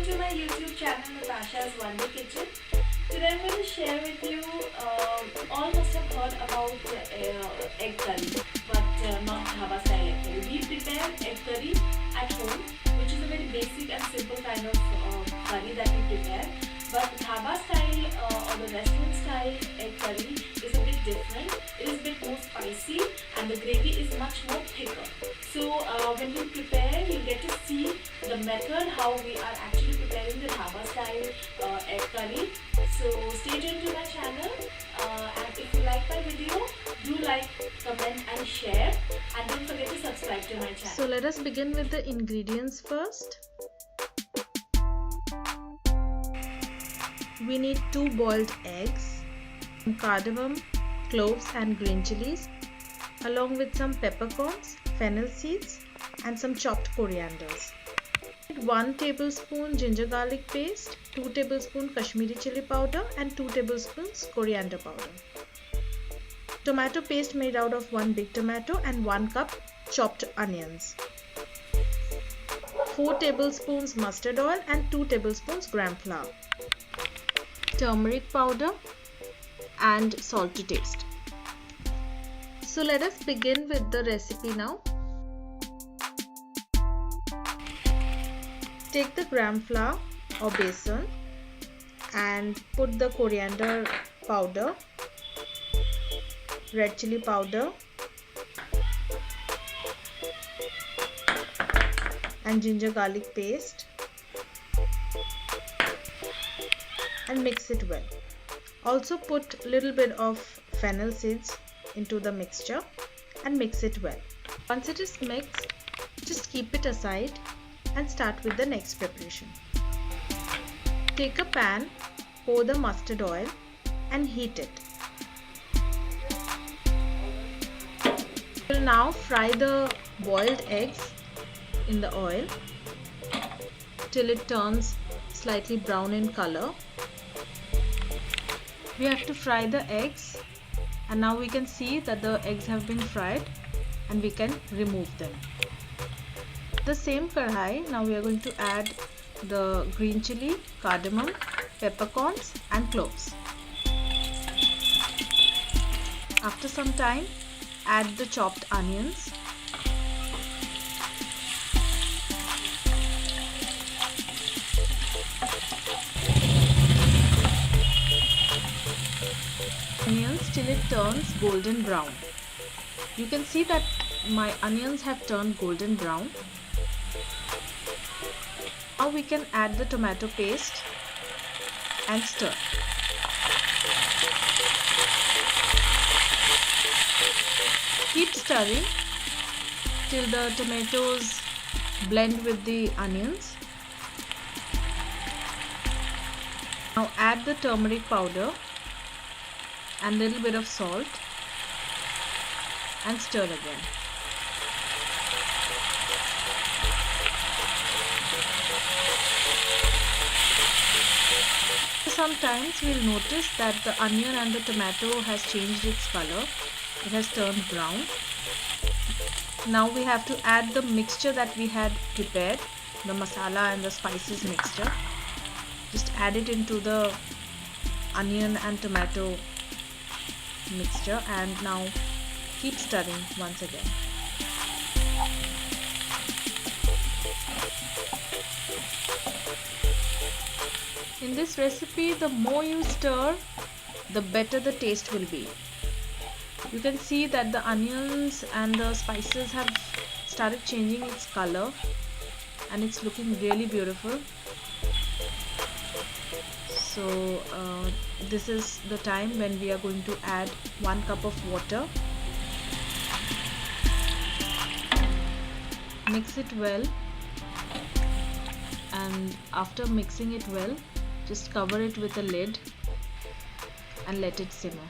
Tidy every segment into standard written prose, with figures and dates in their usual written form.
to my YouTube channel Natasha's Wonder Kitchen. Today I'm going to share with you, all must have heard about egg curry, but not Dhaba style egg curry. We prepare egg curry at home, which is a very basic and simple kind of curry that we prepare. But Dhaba style or the restaurant style egg curry is a bit different. It is a bit more spicy and the gravy is much more thicker. So when you prepare, you get to see the method how we are actually preparing the Dhaba style egg curry. So stay tuned to my channel, and if you like my video, do like, comment and share, and don't forget to subscribe to my channel. So let us begin with the ingredients first. We need 2 boiled eggs, some cardamom, cloves and green chilies, along with some peppercorns, fennel seeds and some chopped corianders. 1 tablespoon ginger garlic paste, 2 tablespoons Kashmiri chili powder and 2 tablespoons coriander powder. Tomato paste made out of 1 big tomato and 1 cup chopped onions. 4 tablespoons mustard oil and 2 tablespoons gram flour. Turmeric powder and salt to taste. So let us begin with the recipe now. Take the gram flour or besan and put the coriander powder, red chili powder and ginger garlic paste and mix it well. Also put a little bit of fennel seeds into the mixture and mix it well. Once it is mixed, just keep it aside and start with the next preparation. Take a pan, pour the mustard oil and heat it. We will now fry the boiled eggs in the oil till it turns slightly brown in color. We have to fry the eggs, and now we can see that the eggs have been fried and we can remove them. The same kadhai, now we are going to add the green chili, cardamom, peppercorns and cloves. After some time, add the chopped onions. Onions till it turns golden brown. You can see that my onions have turned golden brown. Now we can add the tomato paste and stir. Keep stirring till the tomatoes blend with the onions. Now add the turmeric powder and little bit of salt and stir again. Sometimes we'll notice that the onion and the tomato has changed its color. It has turned brown. Now we have to add the mixture that we had prepared, the masala and the spices mixture. Just add it into the onion and tomato mixture and now keep stirring once again. In this recipe, the more you stir, the better the taste will be. You can see that the onions and the spices have started changing its color and it's looking really beautiful. So this is the time when we are going to add 1 cup of water. Mix it well, and after mixing it well, just cover it with a lid and let it simmer.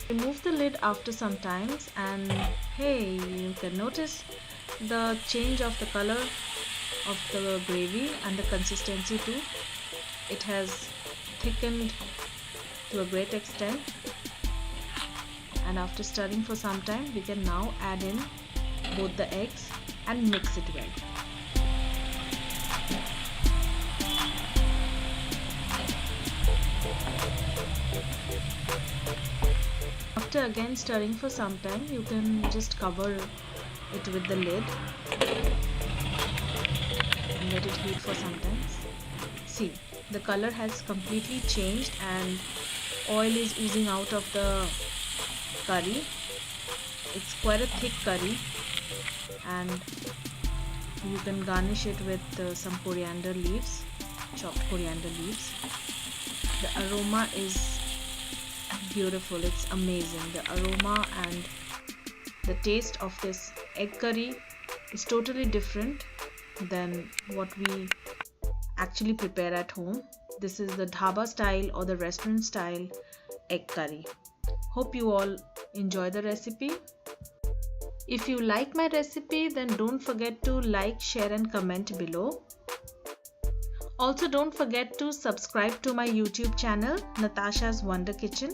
Remove the lid after some times and hey, you can notice the change of the color of the gravy and the consistency too. It has thickened to a great extent and after stirring for some time, we can now add in both the eggs and mix it well. After again stirring for some time, you can just cover it with the lid and let it heat for some time. See, the color has completely changed and oil is oozing out of the curry. It's quite a thick curry, and you can garnish it with some coriander leaves, chopped coriander leaves. The aroma is beautiful, it's amazing. The aroma and the taste of this egg curry is totally different than what we actually prepare at home. This is the dhaba style or the restaurant style egg curry. Hope you all enjoy the recipe. If you like my recipe, then don't forget to like, share and comment below. Also, don't forget to subscribe to my YouTube channel, Natasha's Wonder Kitchen.